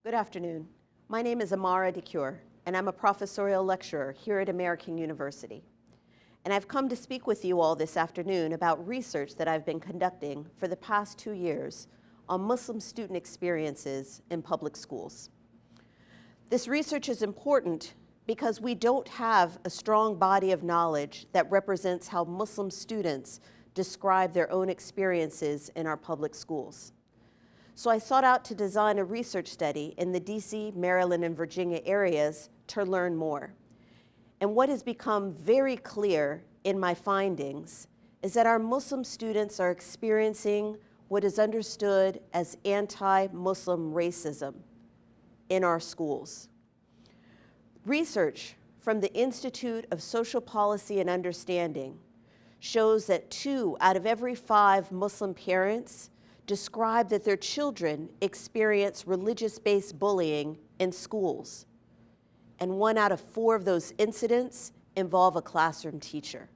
Good afternoon. My name is Amara DeCure, and I'm a professorial lecturer here at American University. And I've come to speak with you all this afternoon about research that I've been conducting for the past 2 years on Muslim student experiences in public schools. This research is important because we don't have a strong body of knowledge that represents how Muslim students describe their own experiences in our public schools. So I sought out to design a research study in the DC, Maryland, and Virginia areas to learn more. And what has become very clear in my findings is that our Muslim students are experiencing what is understood as anti-Muslim racism in our schools. Research from the Institute of Social Policy and Understanding shows that 2 out of every 5 Muslim parents describe that their children experience religious-based bullying in schools. And 1 out of 4 of those incidents involve a classroom teacher.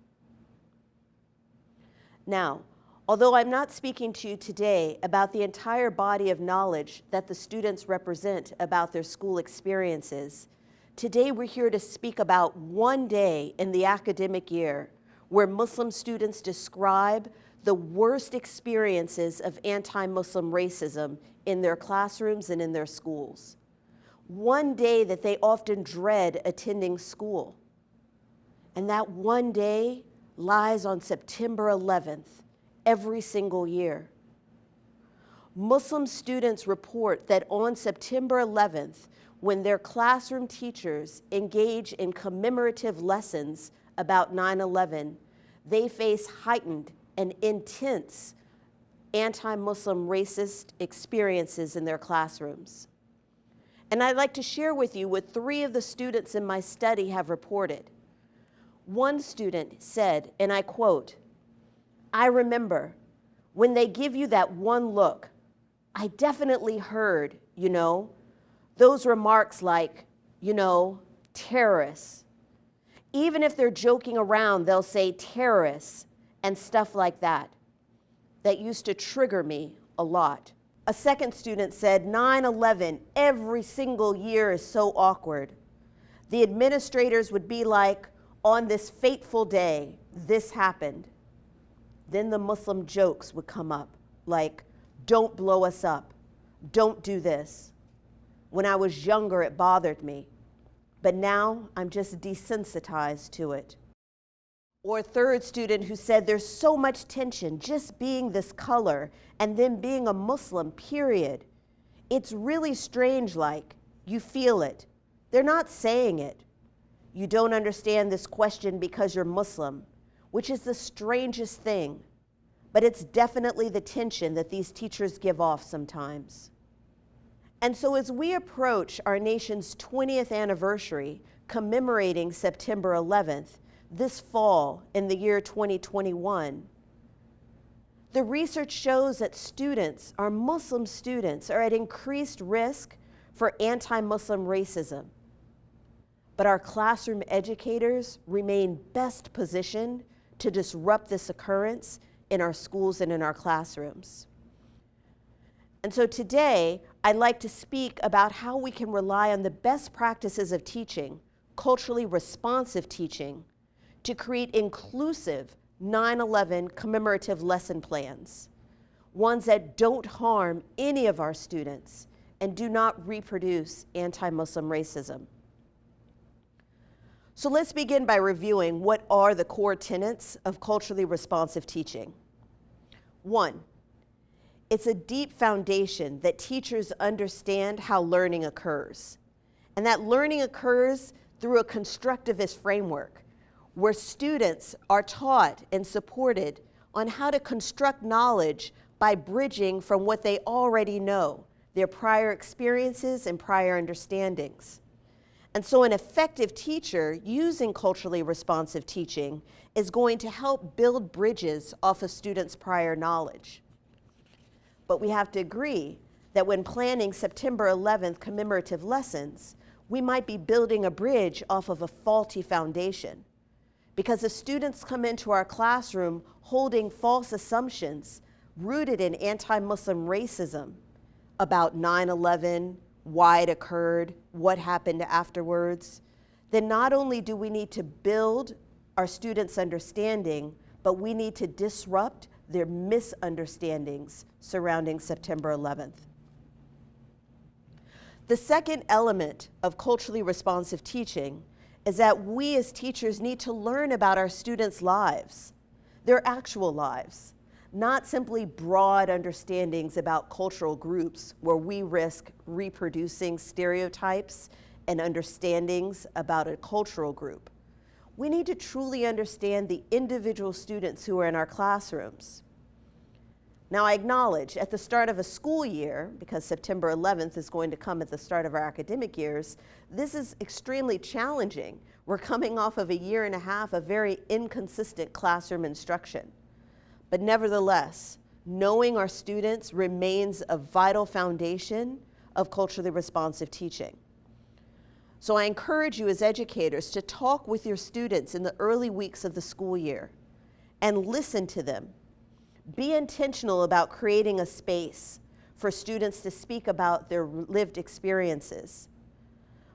Now, although I'm not speaking to you today about the entire body of knowledge that the students represent about their school experiences, today we're here to speak about one day in the academic year where Muslim students describe the worst experiences of anti-Muslim racism in their classrooms and in their schools. One day that they often dread attending school. And that one day lies on September 11th, every single year. Muslim students report that on September 11th, when their classroom teachers engage in commemorative lessons about 9/11, they face heightened and intense anti-Muslim racist experiences in their classrooms. And I'd like to share with you what 3 of the students in my study have reported. One student said, and I quote, "I remember when they give you that one look, I definitely heard, those remarks like, terrorists. Even if they're joking around, they'll say terrorists and stuff like that. That used to trigger me a lot." A second student said, 9/11 every single year is so awkward. The administrators would be like, on this fateful day, this happened. Then the Muslim jokes would come up, like, don't blow us up, don't do this. When I was younger, it bothered me, but now I'm just desensitized to it. Or a third student who said there's so much tension just being this color and then being a Muslim, period. It's really strange, like, you feel it. They're not saying it. You don't understand this question because you're Muslim, which is the strangest thing, but it's definitely the tension that these teachers give off sometimes. And so as we approach our nation's 20th anniversary, commemorating September 11th, this fall in the year 2021, the research shows that students, our Muslim students, are at increased risk for anti-Muslim racism. But our classroom educators remain best positioned to disrupt this occurrence in our schools and in our classrooms. And so today, I'd like to speak about how we can rely on the best practices of teaching, culturally responsive teaching, to create inclusive 9/11 commemorative lesson plans, ones that don't harm any of our students and do not reproduce anti-Muslim racism. So let's begin by reviewing what are the core tenets of culturally responsive teaching. 1, it's a deep foundation that teachers understand how learning occurs, and that learning occurs through a constructivist framework where students are taught and supported on how to construct knowledge by bridging from what they already know, their prior experiences and prior understandings. And so an effective teacher using culturally responsive teaching is going to help build bridges off a student's prior knowledge. But we have to agree that when planning September 11th commemorative lessons, we might be building a bridge off of a faulty foundation. Because if students come into our classroom holding false assumptions rooted in anti-Muslim racism about 9/11, why it occurred, what happened afterwards, then not only do we need to build our students' understanding, but we need to disrupt their misunderstandings surrounding September 11th. The second element of culturally responsive teaching is that we as teachers need to learn about our students' lives, their actual lives, not simply broad understandings about cultural groups where we risk reproducing stereotypes and understandings about a cultural group. We need to truly understand the individual students who are in our classrooms. Now, I acknowledge at the start of a school year, because September 11th is going to come at the start of our academic years, this is extremely challenging. We're coming off of a year and a half of very inconsistent classroom instruction. But nevertheless, knowing our students remains a vital foundation of culturally responsive teaching. So I encourage you as educators to talk with your students in the early weeks of the school year and listen to them. Be intentional about creating a space for students to speak about their lived experiences.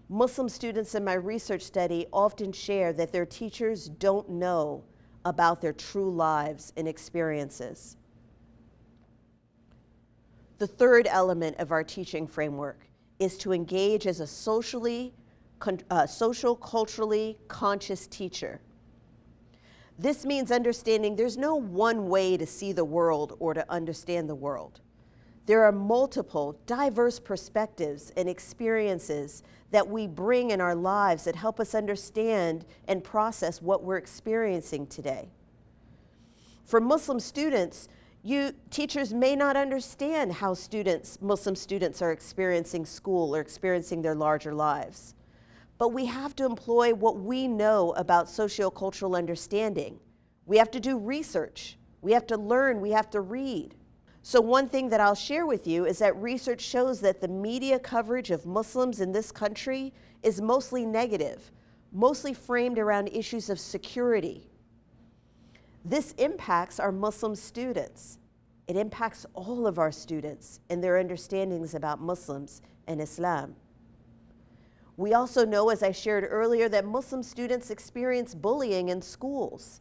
Muslim students in my research study often share that their teachers don't know about their true lives and experiences. The third element of our teaching framework is to engage as a social, culturally conscious teacher. This means understanding there's no one way to see the world or to understand the world. There are multiple, diverse perspectives and experiences that we bring in our lives that help us understand and process what we're experiencing today. For Muslim students, teachers may not understand how Muslim students are experiencing school or experiencing their larger lives. But we have to employ what we know about sociocultural understanding. We have to do research. We have to learn. We have to read. So one thing that I'll share with you is that research shows that the media coverage of Muslims in this country is mostly negative, mostly framed around issues of security. This impacts our Muslim students. It impacts all of our students and their understandings about Muslims and Islam. We also know, as I shared earlier, that Muslim students experience bullying in schools.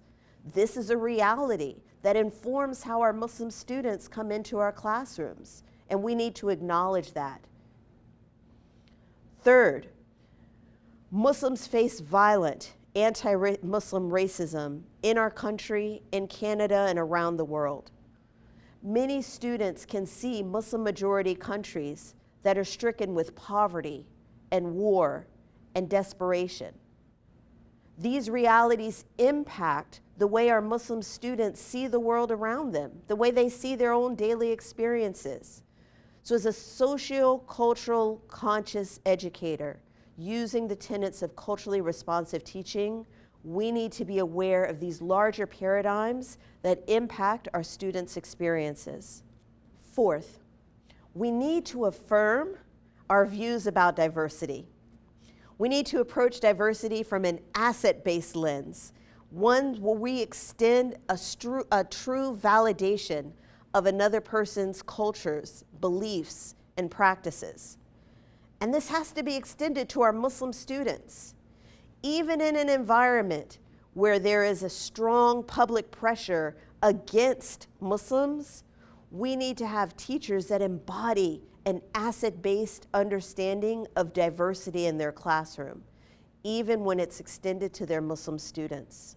This is a reality that informs how our Muslim students come into our classrooms, and we need to acknowledge that. Third, Muslims face violent anti-Muslim racism in our country, in Canada, and around the world. Many students can see Muslim-majority countries that are stricken with poverty and war and desperation. These realities impact the way our Muslim students see the world around them, the way they see their own daily experiences. So as a socio-cultural conscious educator, using the tenets of culturally responsive teaching, we need to be aware of these larger paradigms that impact our students' experiences. Fourth, we need to affirm our views about diversity. We need to approach diversity from an asset-based lens, one where we extend a true validation of another person's cultures, beliefs, and practices. And this has to be extended to our Muslim students. Even in an environment where there is a strong public pressure against Muslims, we need to have teachers that embody an asset-based understanding of diversity in their classroom, even when it's extended to their Muslim students.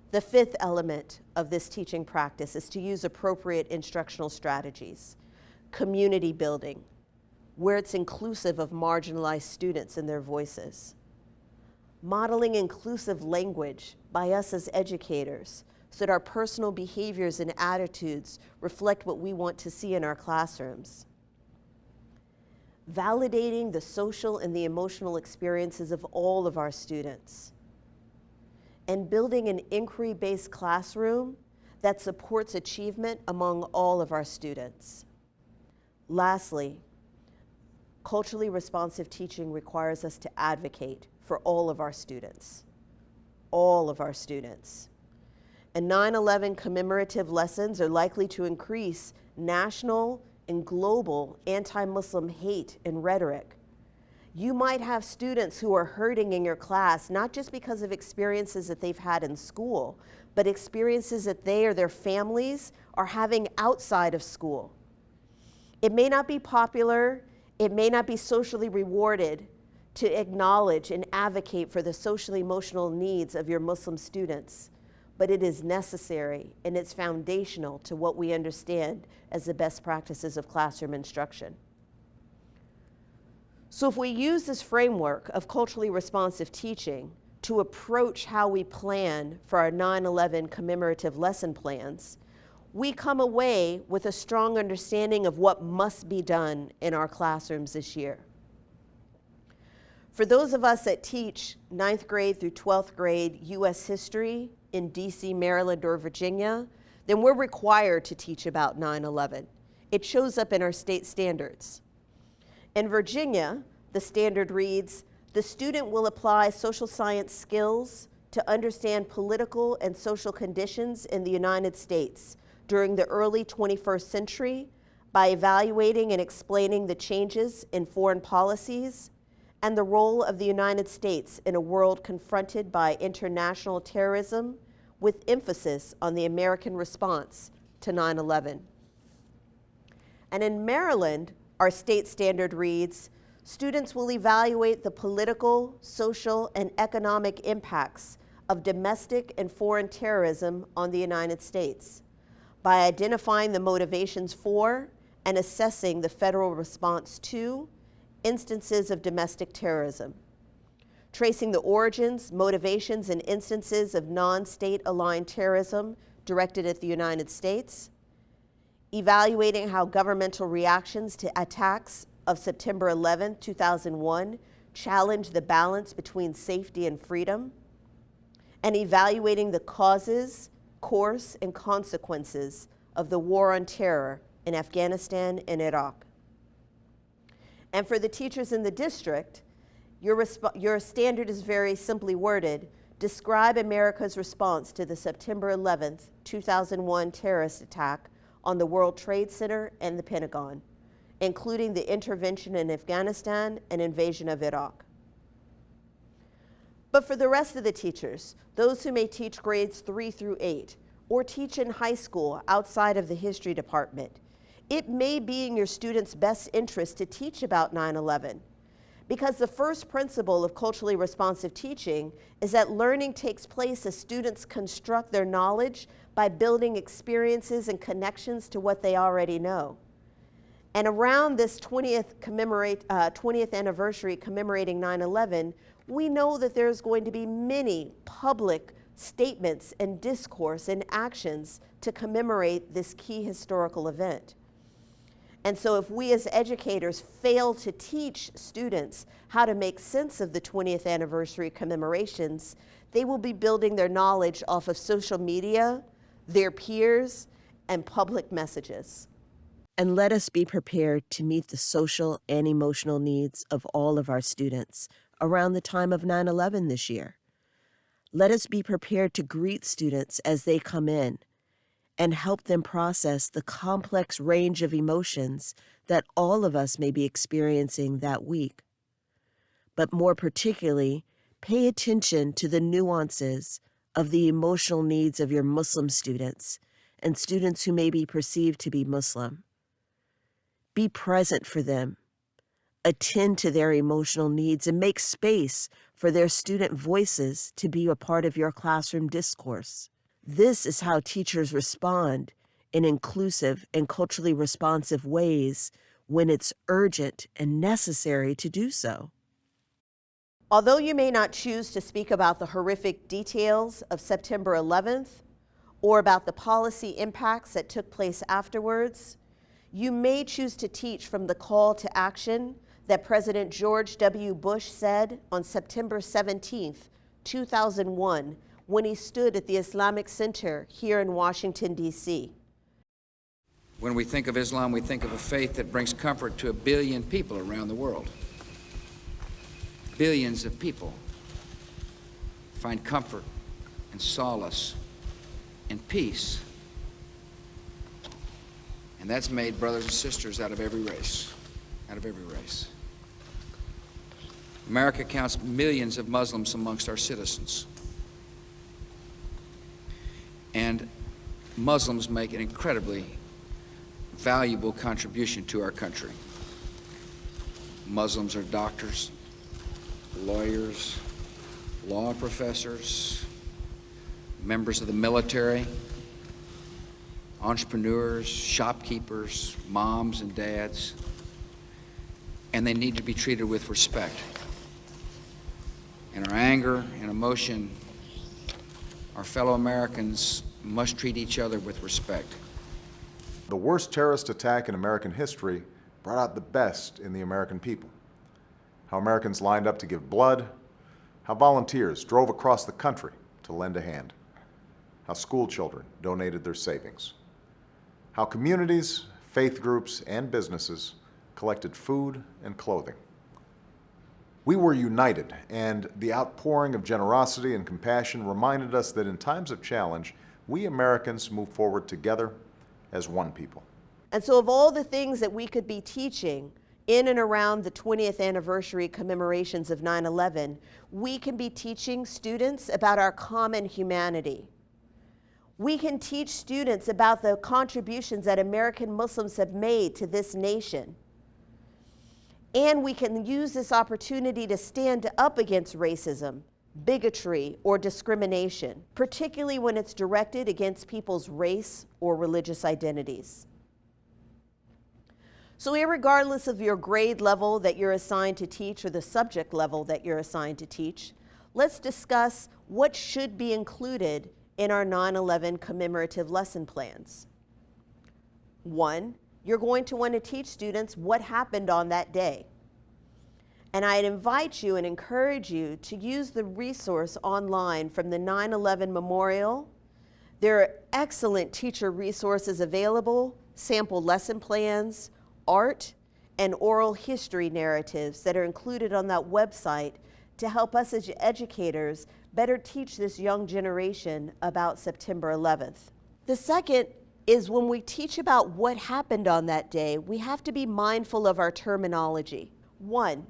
The fifth element of this teaching practice is to use appropriate instructional strategies, community building, where it's inclusive of marginalized students and their voices, modeling inclusive language by us as educators, so that our personal behaviors and attitudes reflect what we want to see in our classrooms. Validating the social and the emotional experiences of all of our students. And building an inquiry-based classroom that supports achievement among all of our students. Lastly, culturally responsive teaching requires us to advocate for all of our students. All of our students. And 9/11 commemorative lessons are likely to increase national and global anti-Muslim hate and rhetoric. You might have students who are hurting in your class, not just because of experiences that they've had in school, but experiences that they or their families are having outside of school. It may not be popular, it may not be socially rewarded to acknowledge and advocate for the social emotional needs of your Muslim students, but it is necessary and it's foundational to what we understand as the best practices of classroom instruction. So if we use this framework of culturally responsive teaching to approach how we plan for our 9/11 commemorative lesson plans, we come away with a strong understanding of what must be done in our classrooms this year. For those of us that teach 9th grade through 12th grade U.S. history in DC, Maryland, or Virginia, then we're required to teach about 9/11. It shows up in our state standards. In Virginia, the standard reads, the student will apply social science skills to understand political and social conditions in the United States during the early 21st century by evaluating and explaining the changes in foreign policies and the role of the United States in a world confronted by international terrorism, with emphasis on the American response to 9/11. And in Maryland, our state standard reads, students will evaluate the political, social, and economic impacts of domestic and foreign terrorism on the United States by identifying the motivations for and assessing the federal response to instances of domestic terrorism, tracing the origins, motivations, and instances of non-state aligned terrorism directed at the United States, evaluating how governmental reactions to attacks of September 11, 2001 challenge the balance between safety and freedom, and evaluating the causes, course, and consequences of the war on terror in Afghanistan and Iraq. And for the teachers in the district, your standard is very simply worded. Describe America's response to the September 11th, 2001 terrorist attack on the World Trade Center and the Pentagon, including the intervention in Afghanistan and invasion of Iraq. But for the rest of the teachers, those who may teach grades 3 through 8, or teach in high school outside of the history department, it may be in your students' best interest to teach about 9/11, because the first principle of culturally responsive teaching is that learning takes place as students construct their knowledge by building experiences and connections to what they already know. And around this 20th anniversary commemorating 9/11, we know that there's going to be many public statements and discourse and actions to commemorate this key historical event. And so if we as educators fail to teach students how to make sense of the 20th anniversary commemorations, they will be building their knowledge off of social media, their peers, and public messages. And let us be prepared to meet the social and emotional needs of all of our students around the time of 9/11 this year. Let us be prepared to greet students as they come in and help them process the complex range of emotions that all of us may be experiencing that week. But more particularly, pay attention to the nuances of the emotional needs of your Muslim students and students who may be perceived to be Muslim. Be present for them. Attend to their emotional needs and make space for their student voices to be a part of your classroom discourse. This is how teachers respond in inclusive and culturally responsive ways when it's urgent and necessary to do so. Although you may not choose to speak about the horrific details of September 11th or about the policy impacts that took place afterwards, you may choose to teach from the call to action that President George W. Bush said on September 17th, 2001, when he stood at the Islamic Center here in Washington, D.C. When we think of Islam, we think of a faith that brings comfort to 1 billion people around the world. Billions of people find comfort and solace and peace And that's made brothers and sisters out of every race, out of every race. America counts millions of Muslims amongst our citizens. And Muslims make an incredibly valuable contribution to our country. Muslims are doctors, lawyers, law professors, members of the military, entrepreneurs, shopkeepers, moms and dads, and they need to be treated with respect. In our anger and emotion, our fellow Americans must treat each other with respect. The worst terrorist attack in American history brought out the best in the American people. How Americans lined up to give blood, how volunteers drove across the country to lend a hand, how school children donated their savings, how communities, faith groups, and businesses collected food and clothing. We were united, and the outpouring of generosity and compassion reminded us that in times of challenge, we Americans move forward together as one people. And so of all the things that we could be teaching in and around the 20th anniversary commemorations of 9/11, we can be teaching students about our common humanity. We can teach students about the contributions that American Muslims have made to this nation. And we can use this opportunity to stand up against racism, bigotry, or discrimination, particularly when it's directed against people's race or religious identities. So irregardless of your grade level that you're assigned to teach or the subject level that you're assigned to teach, let's discuss what should be included in our 9/11 commemorative lesson plans. 1, you're going to want to teach students what happened on that day. And I'd invite you and encourage you to use the resource online from the 9/11 Memorial. There are excellent teacher resources available, sample lesson plans, art, and oral history narratives that are included on that website to help us as educators better teach this young generation about September 11th. The second is when we teach about what happened on that day, we have to be mindful of our terminology. 1,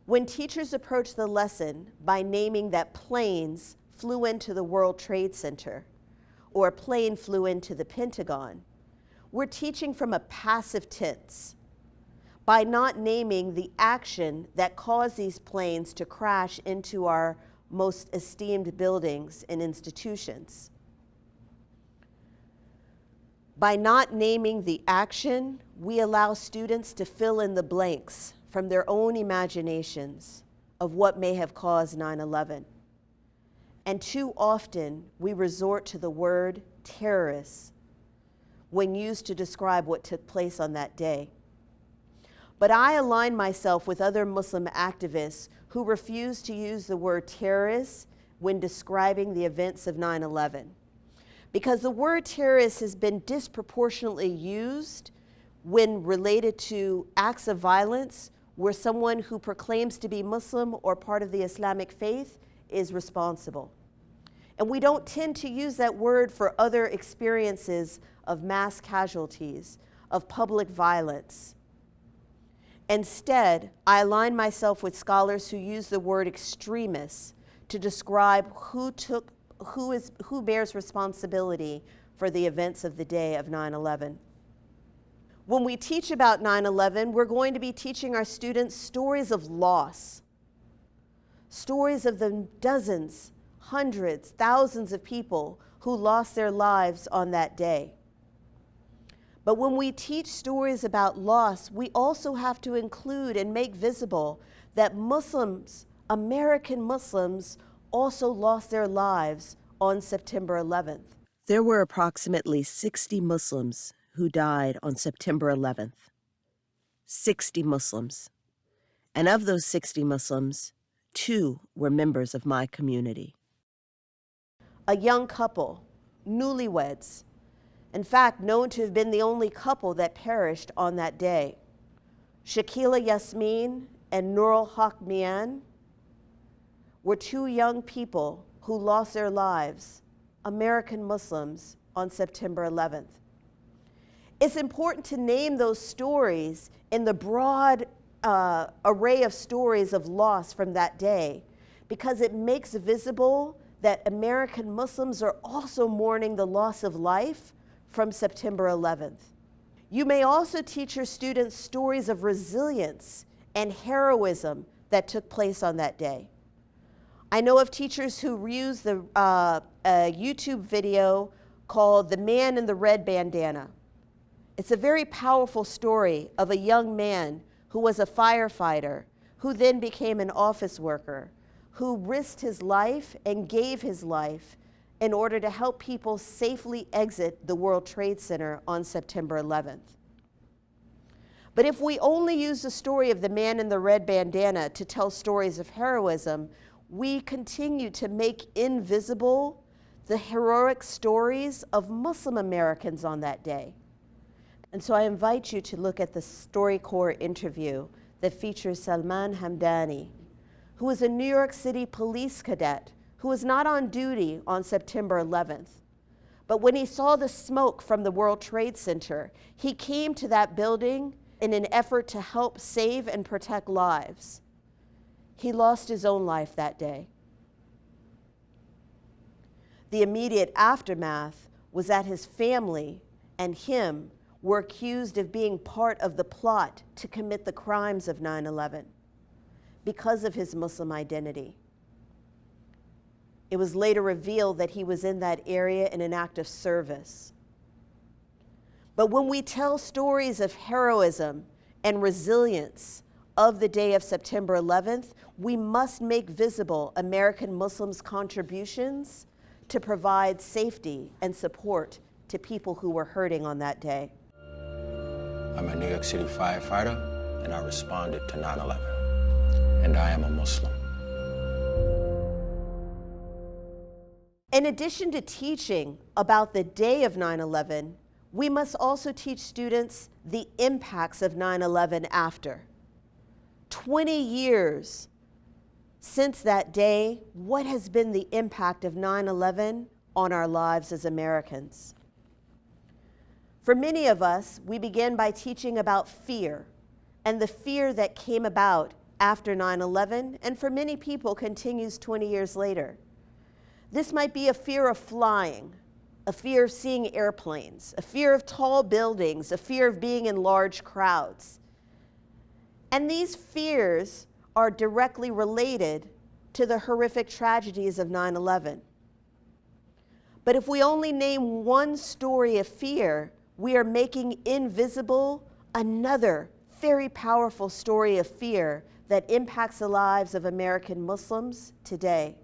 when teachers approach the lesson by naming that planes flew into the World Trade Center or a plane flew into the Pentagon, we're teaching from a passive tense by not naming the action that caused these planes to crash into our most esteemed buildings and institutions. By not naming the action, we allow students to fill in the blanks from their own imaginations of what may have caused 9/11. And too often, we resort to the word terrorists when used to describe what took place on that day. But I align myself with other Muslim activists who refuse to use the word terrorist when describing the events of 9/11. Because the word terrorist has been disproportionately used when related to acts of violence where someone who proclaims to be Muslim or part of the Islamic faith is responsible. And we don't tend to use that word for other experiences of mass casualties, of public violence. Instead, I align myself with scholars who use the word extremists to describe who bears responsibility for the events of the day of 9/11. When we teach about 9/11, we're going to be teaching our students stories of loss, stories of the dozens, hundreds, thousands of people who lost their lives on that day. But when we teach stories about loss, we also have to include and make visible that Muslims, American Muslims, also lost their lives on September 11th. There were approximately 60 Muslims who died on September 11th. 60 Muslims. And of those 60 Muslims, 2 were members of my community. A young couple, newlyweds, in fact, known to have been the only couple that perished on that day. Shakila Yasmin and Nurul Haq Mian were 2 young people who lost their lives, American Muslims, on September 11th. It's important to name those stories in the broad array of stories of loss from that day, because it makes visible that American Muslims are also mourning the loss of life from September 11th. You may also teach your students stories of resilience and heroism that took place on that day. I know of teachers who use the YouTube video called "The Man in the Red Bandana." It's a very powerful story of a young man who was a firefighter, who then became an office worker, who risked his life and gave his life in order to help people safely exit the World Trade Center on September 11th. But if we only use the story of the man in the red bandana to tell stories of heroism, we continue to make invisible the heroic stories of Muslim Americans on that day. And so I invite you to look at the StoryCorps interview that features Salman Hamdani, who was a New York City police cadet who was not on duty on September 11th. But when he saw the smoke from the World Trade Center, he came to that building in an effort to help save and protect lives. He lost his own life that day. The immediate aftermath was that his family and him were accused of being part of the plot to commit the crimes of 9/11 because of his Muslim identity. It was later revealed that he was in that area in an act of service. But when we tell stories of heroism and resilience of the day of September 11th, we must make visible American Muslims' contributions to provide safety and support to people who were hurting on that day. I'm a New York City firefighter, and I responded to 9/11, and I am a Muslim. In addition to teaching about the day of 9/11, we must also teach students the impacts of 9/11 after. 20 years since that day, what has been the impact of 9/11 on our lives as Americans? For many of us, we began by teaching about fear and the fear that came about after 9/11, and for many people continues 20 years later. This might be a fear of flying, a fear of seeing airplanes, a fear of tall buildings, a fear of being in large crowds. And these fears are directly related to the horrific tragedies of 9/11. But if we only name one story of fear, we are making invisible another very powerful story of fear that impacts the lives of American Muslims today.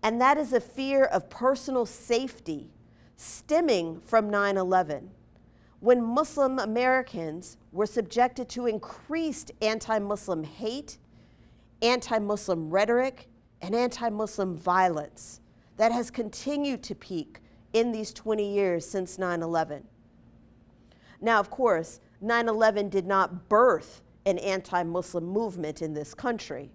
And that is a fear of personal safety stemming from 9/11, when Muslim Americans were subjected to increased anti-Muslim hate, anti-Muslim rhetoric, and anti-Muslim violence that has continued to peak in these 20 years since 9/11. Now, of course, 9/11 did not birth an anti-Muslim movement in this country.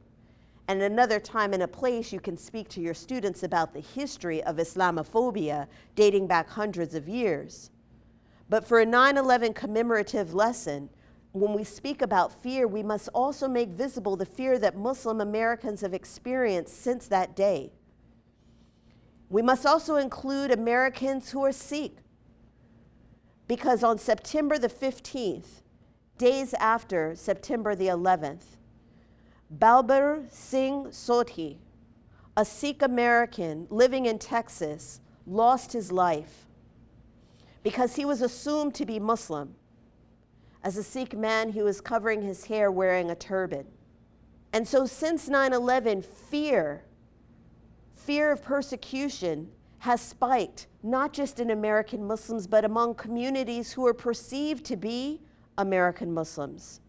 And another time and a place, you can speak to your students about the history of Islamophobia dating back hundreds of years. But for a 9/11 commemorative lesson, when we speak about fear, we must also make visible the fear that Muslim Americans have experienced since that day. We must also include Americans who are Sikh, because on September the 15th, days after September the 11th, Balbir Singh Sodhi, a Sikh American living in Texas, lost his life because he was assumed to be Muslim. As a Sikh man, he was covering his hair wearing a turban. And so since 9/11, fear of persecution has spiked, not just in American Muslims, but among communities who are perceived to be American Muslims.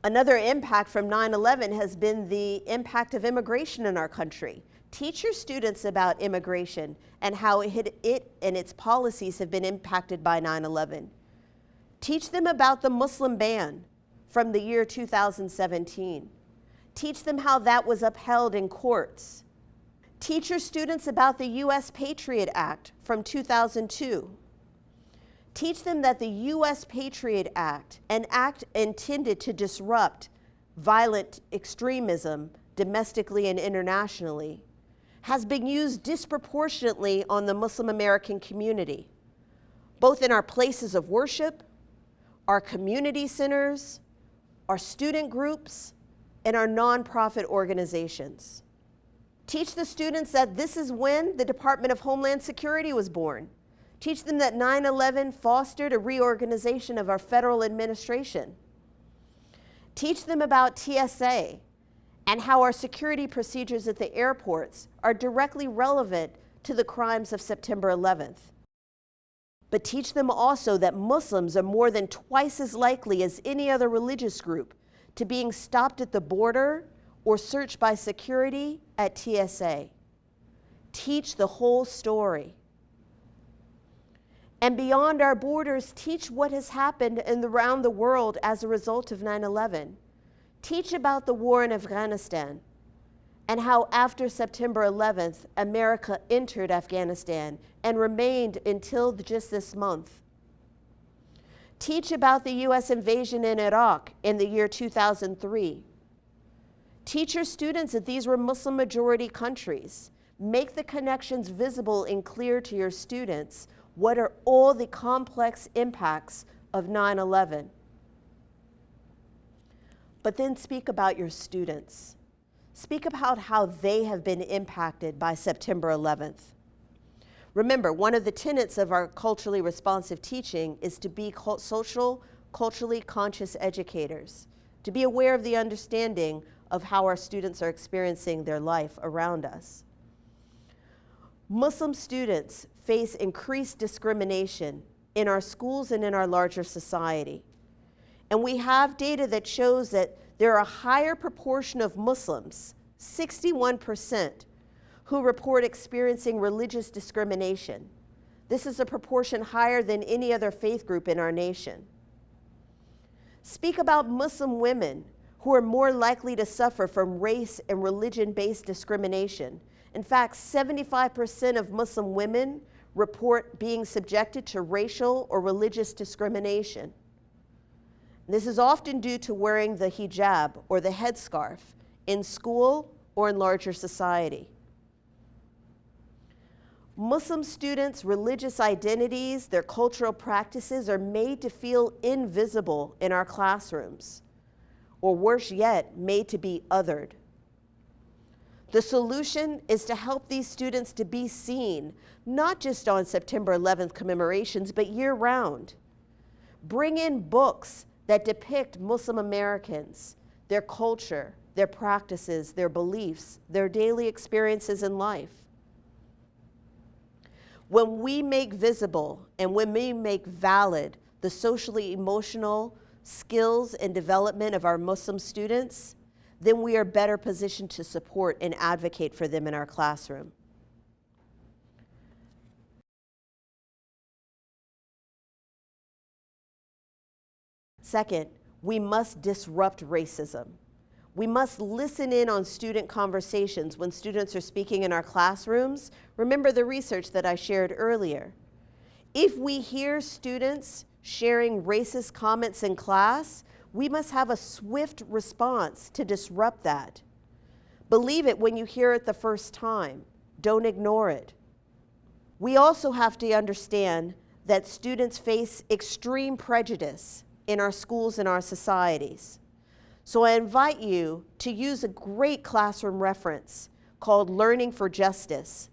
Another impact from 9/11 has been the impact of immigration in our country. Teach your students about immigration and how it and its policies have been impacted by 9/11. Teach them about the Muslim ban from the year 2017. Teach them how that was upheld in courts. Teach your students about the U.S. Patriot Act from 2002. Teach them that the U.S. Patriot Act, an act intended to disrupt violent extremism domestically and internationally, has been used disproportionately on the Muslim American community, both in our places of worship, our community centers, our student groups, and our nonprofit organizations. Teach the students that this is when the Department of Homeland Security was born. Teach them that 9/11 fostered a reorganization of our federal administration. Teach them about TSA and how our security procedures at the airports are directly relevant to the crimes of September 11th. But teach them also that Muslims are more than twice as likely as any other religious group to being stopped at the border or searched by security at TSA. Teach the whole story. And beyond our borders, teach what has happened around the world as a result of 9/11. Teach about the war in Afghanistan and how after September 11th, America entered Afghanistan and remained until just this month. Teach about the U.S. invasion in Iraq in the year 2003. Teach your students that these were Muslim majority countries. Make the connections visible and clear to your students. What are all the complex impacts of 9/11? But then speak about your students. Speak about how they have been impacted by September 11th. Remember, one of the tenets of our culturally responsive teaching is to be culturally conscious educators, to be aware of the understanding of how our students are experiencing their life around us. Muslim students face increased discrimination in our schools and in our larger society. And we have data that shows that there are a higher proportion of Muslims, 61%, who report experiencing religious discrimination. This is a proportion higher than any other faith group in our nation. Speak about Muslim women who are more likely to suffer from race and religion-based discrimination. In fact, 75% of Muslim women report being subjected to racial or religious discrimination. This is often due to wearing the hijab or the headscarf in school or in larger society. Muslim students' religious identities, their cultural practices are made to feel invisible in our classrooms, or worse yet, made to be othered. The solution is to help these students to be seen, not just on September 11th commemorations, but year-round. Bring in books that depict Muslim Americans, their culture, their practices, their beliefs, their daily experiences in life. When we make visible and when we make valid the socially emotional skills and development of our Muslim students, then we are better positioned to support and advocate for them in our classroom. Second, we must disrupt racism. We must listen in on student conversations when students are speaking in our classrooms. Remember the research that I shared earlier. If we hear students sharing racist comments in class, we must have a swift response to disrupt that. Believe it when you hear it the first time. Don't ignore it. We also have to understand that students face extreme prejudice in our schools and our societies. So I invite you to use a great classroom reference called Learning for Justice.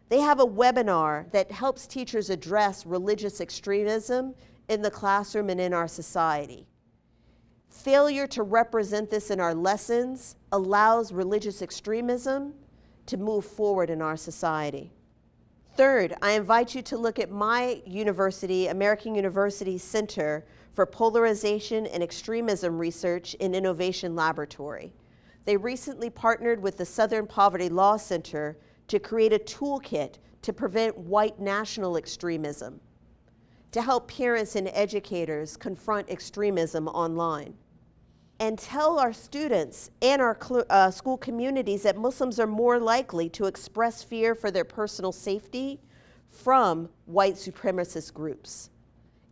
They have a webinar that helps teachers address religious extremism in the classroom and in our society. Failure to represent this in our lessons allows religious extremism to move forward in our society. Third, I invite you to look at my university, American University Center for Polarization and Extremism Research and Innovation Laboratory. They recently partnered with the Southern Poverty Law Center to create a toolkit to prevent white national extremism, to help parents and educators confront extremism online. And tell our students and our school communities that Muslims are more likely to express fear for their personal safety from white supremacist groups.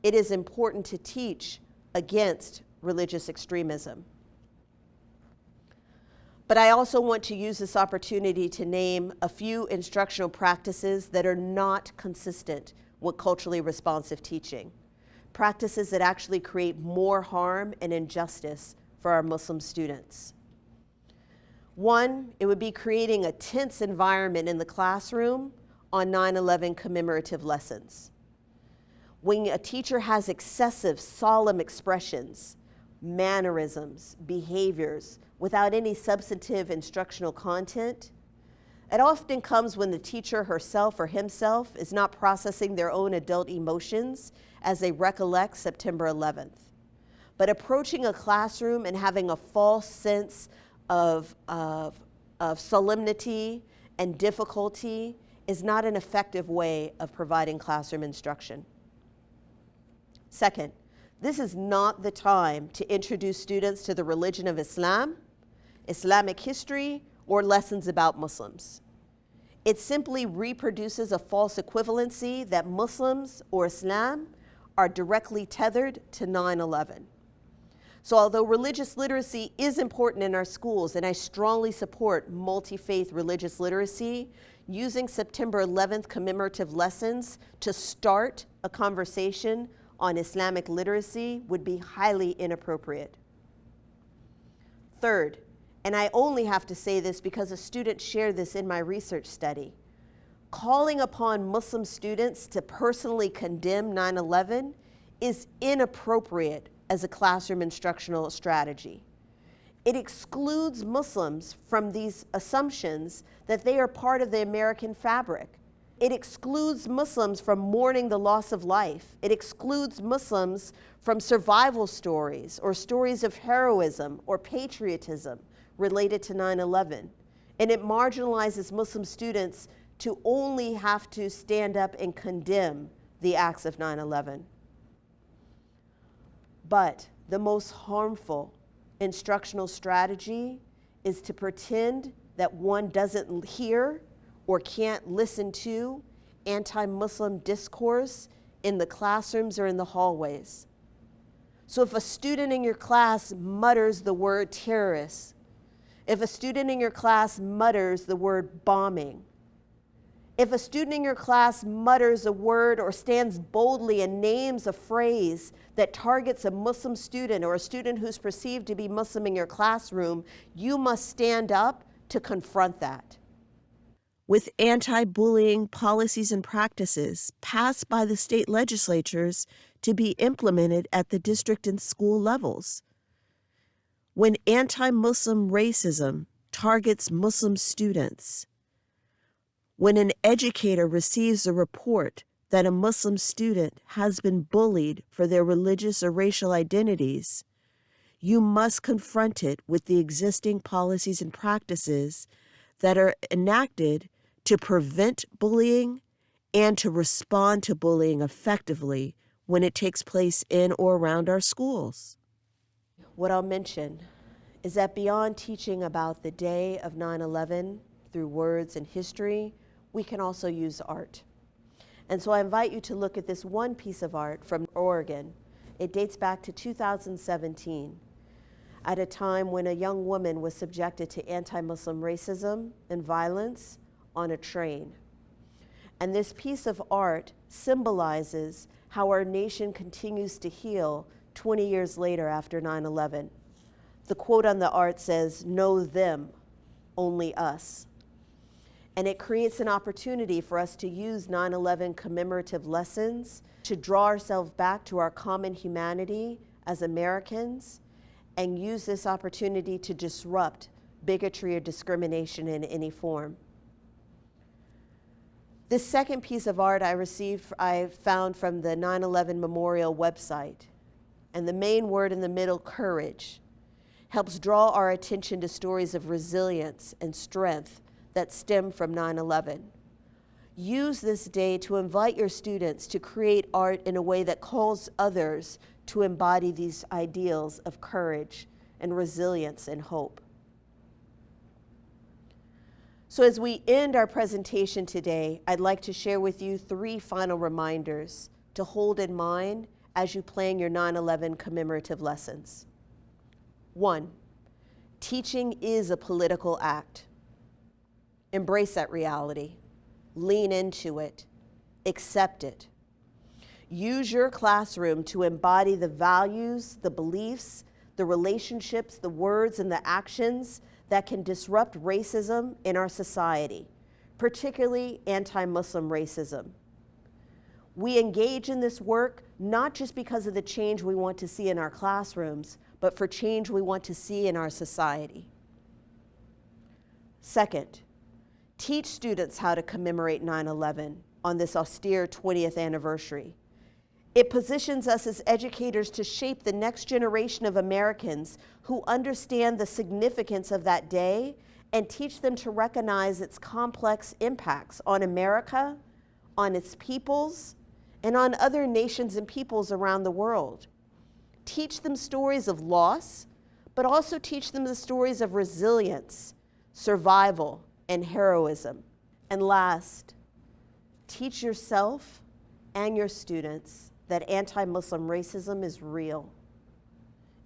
it is important to teach against religious extremism. But I also want to use this opportunity to name a few instructional practices that are not consistent with culturally responsive teaching, practices that actually create more harm and injustice for our Muslim students. One, it would be creating a tense environment in the classroom on 9/11 commemorative lessons. When a teacher has excessive, solemn expressions, mannerisms, behaviors, without any substantive instructional content, it often comes when the teacher herself or himself is not processing their own adult emotions as they recollect September 11th. But approaching a classroom and having a false sense of solemnity and difficulty is not an effective way of providing classroom instruction. Second, this is not the time to introduce students to the religion of Islam, Islamic history, or lessons about Muslims. It simply reproduces a false equivalency that Muslims or Islam are directly tethered to 9/11. So although religious literacy is important in our schools, and I strongly support multi-faith religious literacy, using September 11th commemorative lessons to start a conversation on Islamic literacy would be highly inappropriate. Third, and I only have to say this because a student shared this in my research study, calling upon Muslim students to personally condemn 9/11 is inappropriate as a classroom instructional strategy. It excludes Muslims from these assumptions that they are part of the American fabric. It excludes Muslims from mourning the loss of life. It excludes Muslims from survival stories or stories of heroism or patriotism related to 9/11. And it marginalizes Muslim students to only have to stand up and condemn the acts of 9/11. But the most harmful instructional strategy is to pretend that one doesn't hear or can't listen to anti-Muslim discourse in the classrooms or in the hallways. So if a student in your class mutters the word terrorist, if a student in your class mutters the word bombing, if a student in your class mutters a word or stands boldly and names a phrase that targets a Muslim student or a student who's perceived to be Muslim in your classroom, you must stand up to confront that. With anti-bullying policies and practices passed by the state legislatures to be implemented at the district and school levels. When anti-Muslim racism targets Muslim students, when an educator receives a report that a Muslim student has been bullied for their religious or racial identities, you must confront it with the existing policies and practices that are enacted to prevent bullying and to respond to bullying effectively when it takes place in or around our schools. What I'll mention is that beyond teaching about the day of 9/11 through words and history, we can also use art. And so I invite you to look at this one piece of art from Oregon. It dates back to 2017, at a time when a young woman was subjected to anti-Muslim racism and violence on a train. And this piece of art symbolizes how our nation continues to heal 20 years later after 9/11. The quote on the art says, "Know them, only us." And it creates an opportunity for us to use 9/11 commemorative lessons to draw ourselves back to our common humanity as Americans and use this opportunity to disrupt bigotry or discrimination in any form. This second piece of art I found from the 9/11 Memorial website. And the main word in the middle, courage, helps draw our attention to stories of resilience and strength that stem from 9/11. Use this day to invite your students to create art in a way that calls others to embody these ideals of courage and resilience and hope. So as we end our presentation today, I'd like to share with you 3 final reminders to hold in mind as you plan your 9/11 commemorative lessons. 1, teaching is a political act. Embrace that reality. Lean into it. Accept it. Use your classroom to embody the values, the beliefs, the relationships, the words, and the actions that can disrupt racism in our society, particularly anti-Muslim racism. We engage in this work not just because of the change we want to see in our classrooms, but for change we want to see in our society. Second, teach students how to commemorate 9/11 on this austere 20th anniversary. It positions us as educators to shape the next generation of Americans who understand the significance of that day and teach them to recognize its complex impacts on America, on its peoples, and on other nations and peoples around the world. Teach them stories of loss, but also teach them the stories of resilience, survival, and heroism. And last, teach yourself and your students that anti-Muslim racism is real.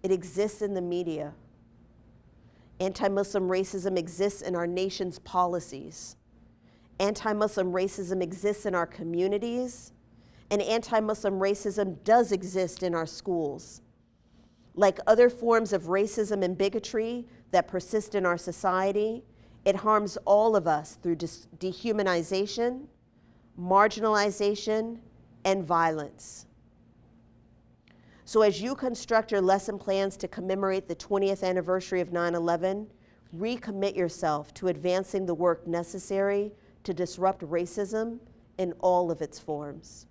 It exists in the media. Anti-Muslim racism exists in our nation's policies. Anti-Muslim racism exists in our communities, and anti-Muslim racism does exist in our schools. Like other forms of racism and bigotry that persist in our society, it harms all of us through dehumanization, marginalization, and violence. So as you construct your lesson plans to commemorate the 20th anniversary of 9/11, recommit yourself to advancing the work necessary to disrupt racism in all of its forms.